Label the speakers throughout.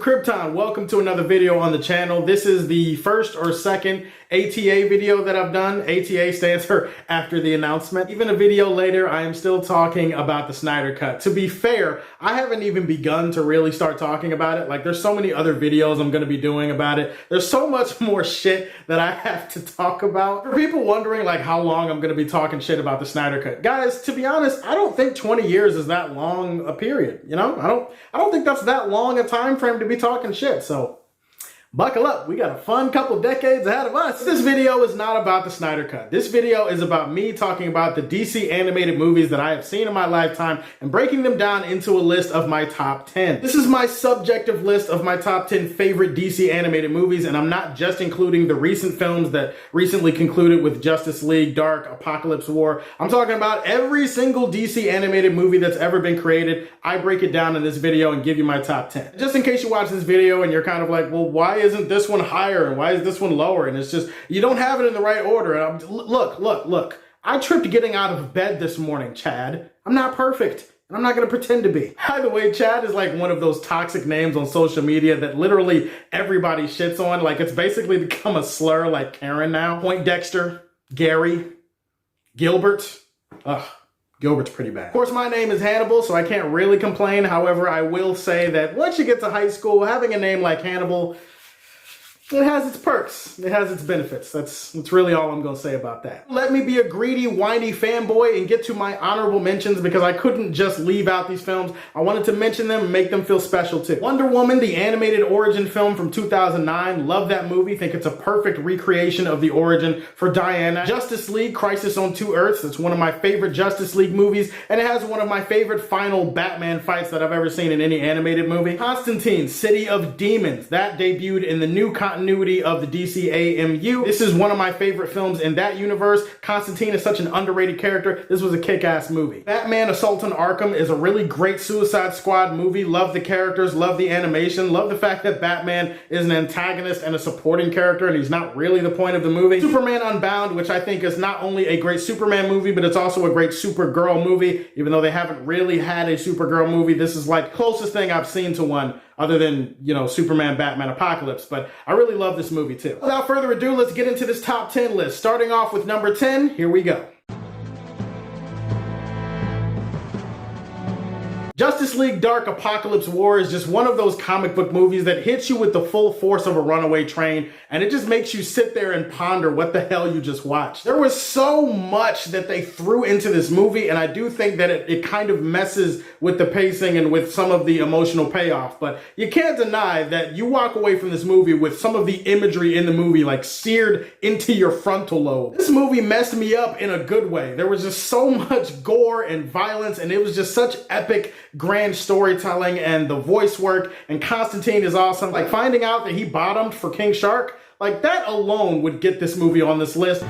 Speaker 1: Krypton? Welcome to another video on the channel. This is the first or second ATA video that I've done. ATA stands for after the announcement. Even a video later, I am still talking about the Snyder Cut. To be fair, I haven't even begun to really start talking about it. Like, there's so many other videos I'm going to be doing about it. There's so much more shit that I have to talk about. For people wondering like how long I'm going to be talking shit about the Snyder Cut, guys, to be honest, I don't think 20 years is that long a period. You know, I don't think that's that long a time frame to be talking shit. So buckle up, we got a fun couple decades ahead of us. This video is not about the Snyder Cut. This video is about me talking about the DC animated movies that I have seen in my lifetime and breaking them down into a list of my top 10. This is my subjective list of my top 10 favorite DC animated movies, and I'm not just including the recent films that recently concluded with Justice League, Dark, Apocalypse War. I'm talking about every single DC animated movie that's ever been created. I break it down in this video and give you my top 10. Just in case you watch this video and you're kind of like, well, why isn't this one higher and why is this one lower? And it's just, you don't have it in the right order. And look, I tripped getting out of bed this morning, Chad. I'm not perfect, and I'm not going to pretend to be. By the way, Chad is like one of those toxic names on social media that literally everybody shits on. Like, it's basically become a slur like Karen now. Poindexter, Gary, Gilbert. Ugh. Gilbert's pretty bad. Of course, my name is Hannibal, so I can't really complain. However, I will say that once you get to high school, having a name like Hannibal, it has its perks. It has its benefits. That's really all I'm going to say about that. Let me be a greedy, whiny fanboy and get to my honorable mentions because I couldn't just leave out these films. I wanted to mention them and make them feel special too. Wonder Woman, the animated origin film from 2009. Love that movie. Think it's a perfect recreation of the origin for Diana. Justice League, Crisis on Two Earths. It's one of my favorite Justice League movies, and it has one of my favorite final Batman fights that I've ever seen in any animated movie. Constantine, City of Demons. That debuted in the new continuity of the DCAMU. This is one of my favorite films in that universe. Constantine is such an underrated character. This was a kick-ass movie. Batman Assault on Arkham is a really great Suicide Squad movie. Love the characters, love the animation, love the fact that Batman is an antagonist and a supporting character and he's not really the point of the movie. Superman Unbound, which I think is not only a great Superman movie, but it's also a great Supergirl movie. Even though they haven't really had a Supergirl movie, this is like the closest thing I've seen to one other than, you know, Superman, Batman, Apocalypse. But I really love this movie too. Without further ado, let's get into this top 10 list. Starting off with number 10, here we go. Justice League Dark Apocalypse War is just one of those comic book movies that hits you with the full force of a runaway train, and it just makes you sit there and ponder what the hell you just watched. There was so much that they threw into this movie, and I do think that it kind of messes with the pacing and with some of the emotional payoff, but you can't deny that you walk away from this movie with some of the imagery in the movie like seared into your frontal lobe. This movie messed me up in a good way. There was just so much gore and violence, and it was just such epic grand storytelling, and the voice work, and Constantine is awesome. Like, finding out that he bottomed for King Shark, like, that alone would get this movie on this list.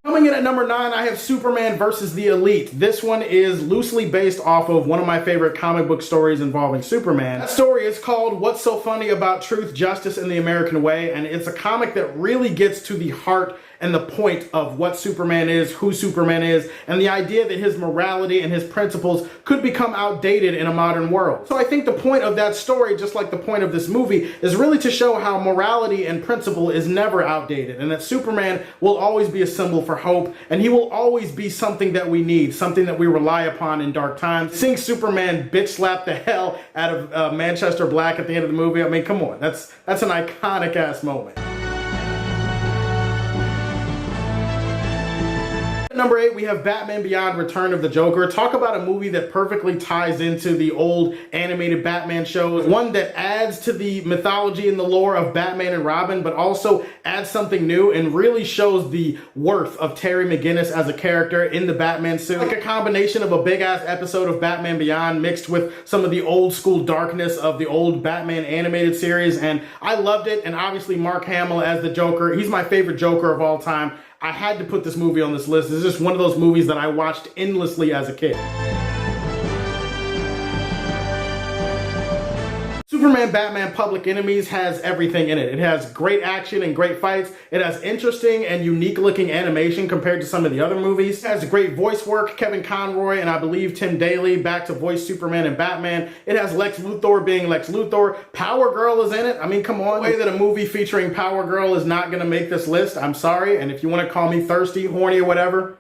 Speaker 1: Coming in at number 9, I have Superman versus the Elite. This one is loosely based off of one of my favorite comic book stories involving Superman. That story is called What's So Funny About Truth, Justice, and the American Way, and it's a comic that really gets to the heart and the point of what Superman is, who Superman is, and the idea that his morality and his principles could become outdated in a modern world. So I think the point of that story, just like the point of this movie, is really to show how morality and principle is never outdated, and that Superman will always be a symbol for hope, and he will always be something that we need, something that we rely upon in dark times. Seeing Superman bitch slap the hell out of Manchester Black at the end of the movie, I mean, come on, that's an iconic ass moment. Number 8, we have Batman Beyond: Return of the Joker. Talk about a movie that perfectly ties into the old animated Batman shows. One that adds to the mythology and the lore of Batman and Robin, but also adds something new and really shows the worth of Terry McGinnis as a character in the Batman suit. Like a combination of a big-ass episode of Batman Beyond mixed with some of the old school darkness of the old Batman animated series, and I loved it. And obviously Mark Hamill as the Joker. He's my favorite Joker of all time. I had to put this movie on this list. This is just one of those movies that I watched endlessly as a kid. Superman Batman Public Enemies has everything in it. It has great action and great fights. It has interesting and unique looking animation compared to some of the other movies. It has great voice work. Kevin Conroy and I believe Tim Daly back to voice Superman and Batman. It has Lex Luthor being Lex Luthor. Power Girl is in it. I mean, come on. The way that a movie featuring Power Girl is not going to make this list, I'm sorry. And if you want to call me thirsty, horny, or whatever,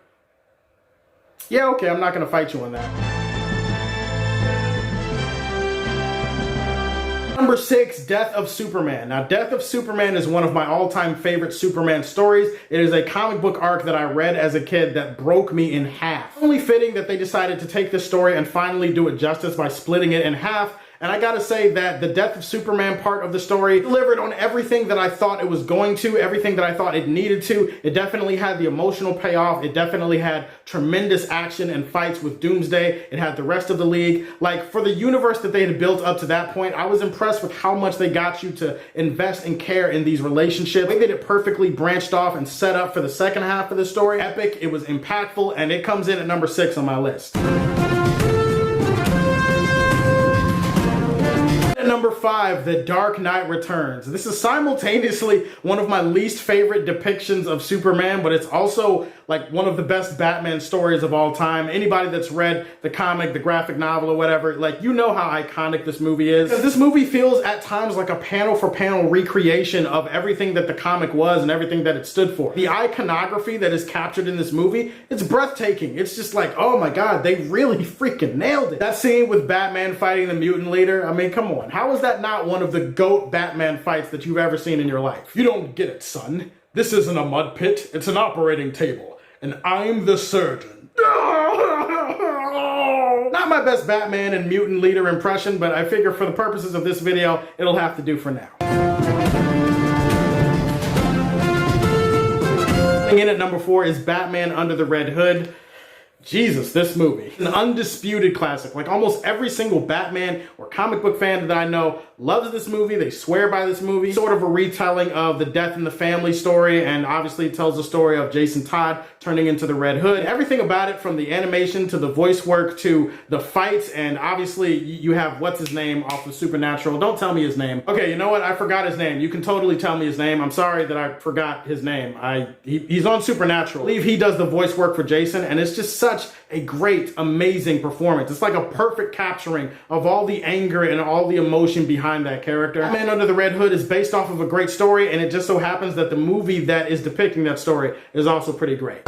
Speaker 1: yeah, okay, I'm not going to fight you on that. Number 6, Death of Superman. Now, Death of Superman is one of my all-time favorite Superman stories. It is a comic book arc that I read as a kid that broke me in half. Only fitting that they decided to take this story and finally do it justice by splitting it in half. And I gotta say that the Death of Superman part of the story delivered on everything that I thought it was going to, everything that I thought it needed to. It definitely had the emotional payoff. It definitely had tremendous action and fights with Doomsday. It had the rest of the League. Like, for the universe that they had built up to that point, I was impressed with how much they got you to invest and care in these relationships. They did it perfectly, branched off and set up for the second half of the story. Epic, it was impactful, and it comes in at number 6 on my list. Number 5, The Dark Knight Returns. This is simultaneously one of my least favorite depictions of Superman, but it's also like one of the best Batman stories of all time. Anybody that's read the comic, the graphic novel, or whatever, like, you know how iconic this movie is. Because this movie feels at times like a panel for panel recreation of everything that the comic was and everything that it stood for. The iconography that is captured in this movie, it's breathtaking. It's just like, oh my God, they really freaking nailed it. That scene with Batman fighting the mutant leader, I mean, come on. How is that not one of the GOAT Batman fights that you've ever seen in your life? You don't get it, son. This isn't a mud pit, it's an operating table. And I'm the surgeon. Not my best Batman and mutant leader impression, but I figure for the purposes of this video, it'll have to do for now. In at number 4 is Batman Under the Red Hood. Jesus, this movie. An undisputed classic. Like, almost every single Batman or comic book fan that I know loves this movie. They swear by this movie. Sort of a retelling of the Death in the Family story, and obviously it tells the story of Jason Todd turning into the Red Hood. Everything about it, from the animation to the voice work to the fights, and obviously you have what's his name off of Supernatural. Don't tell me his name. Okay, you know what? I forgot his name. You can totally tell me his name. I'm sorry that I forgot his name. He's on Supernatural. I believe he does the voice work for Jason, and it's just such a great, amazing performance. It's like a perfect capturing of all the anger and all the emotion behind that character. Batman Under the Red Hood is based off of a great story, and it just so happens that the movie that is depicting that story is also pretty great.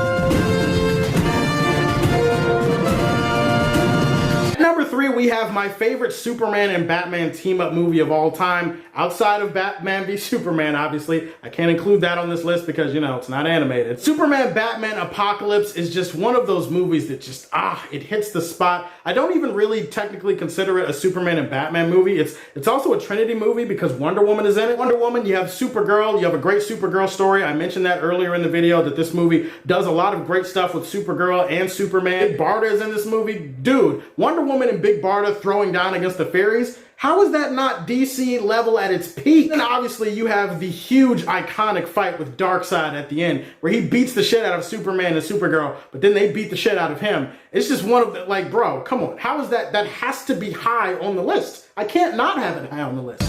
Speaker 1: Number 3, we have my favorite Superman and Batman team-up movie of all time, outside of Batman v Superman, obviously. I can't include that on this list because, you know, it's not animated. Superman Batman Apocalypse is just one of those movies that just, it hits the spot. I don't even really technically consider it a Superman and Batman movie. It's also a Trinity movie because Wonder Woman is in it. Wonder Woman, you have Supergirl, you have a great Supergirl story. I mentioned that earlier in the video, that this movie does a lot of great stuff with Supergirl and Superman. Big Barda is in this movie. Dude, Wonder Woman and Big Barda throwing down against the fairies. How is that not DC level at its peak? And obviously you have the huge iconic fight with Darkseid at the end, where he beats the shit out of Superman and Supergirl, but then they beat the shit out of him. It's just one of the, like, bro, come on. How is that? That has to be high on the list. I can't not have it high on the list.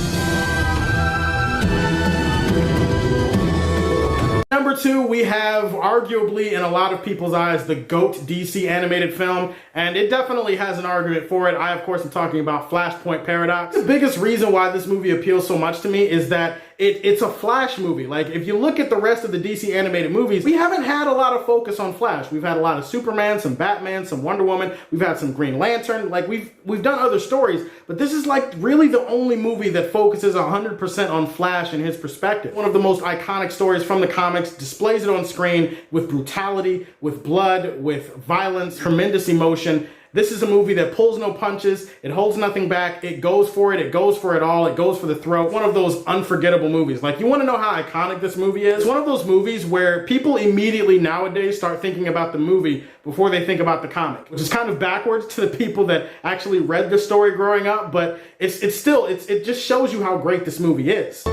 Speaker 1: Number 2, we have arguably, in a lot of people's eyes, the GOAT DC animated film, and it definitely has an argument for it. I, of course, am talking about Flashpoint Paradox. The biggest reason why this movie appeals so much to me is that it's a Flash movie. Like, if you look at the rest of the DC animated movies, we haven't had a lot of focus on Flash. We've had a lot of Superman, some Batman, some Wonder Woman. We've had some Green Lantern. Like, we've done other stories, but this is like really the only movie that focuses 100% on Flash and his perspective. One of the most iconic stories from the comics, displays it on screen with brutality, with blood, with violence, tremendous emotion. This is a movie that pulls no punches, it holds nothing back, it goes for it goes for it all, it goes for the throat. One of those unforgettable movies. Like, you want to know how iconic this movie is? It's one of those movies where people immediately nowadays start thinking about the movie before they think about the comic, which is kind of backwards to the people that actually read the story growing up, but it just shows you how great this movie is.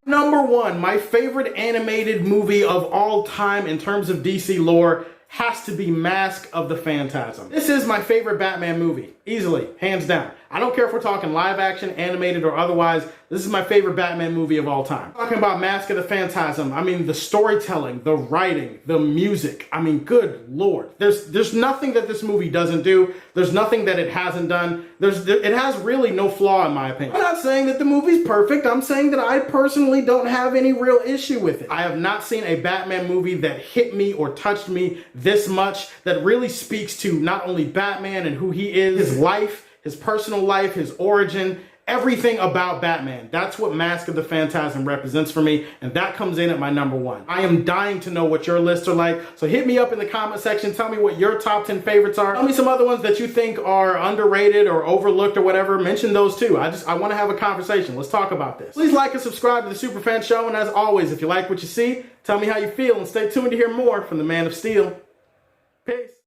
Speaker 1: Number 1, my favorite animated movie of all time in terms of DC lore, has to be Mask of the Phantasm. This is my favorite Batman movie, easily, hands down. I don't care if we're talking live action, animated, or otherwise. This is my favorite Batman movie of all time. Talking about Mask of the Phantasm, I mean, the storytelling, the writing, the music. I mean, good Lord. There's nothing that this movie doesn't do. There's nothing that it hasn't done. It has really no flaw in my opinion. I'm not saying that the movie's perfect. I'm saying that I personally don't have any real issue with it. I have not seen a Batman movie that hit me or touched me this much, that really speaks to not only Batman and who he is, his life, his personal life, his origin, everything about Batman. That's what Mask of the Phantasm represents for me, and that comes in at my number 1. I am dying to know what your lists are like, so hit me up in the comment section. Tell me what your top 10 favorites are. Tell me some other ones that you think are underrated or overlooked or whatever. Mention those too. I want to have a conversation. Let's talk about this. Please like and subscribe to the Superfan Show, and as always, if you like what you see, tell me how you feel, and stay tuned to hear more from the Man of Steel. Peace.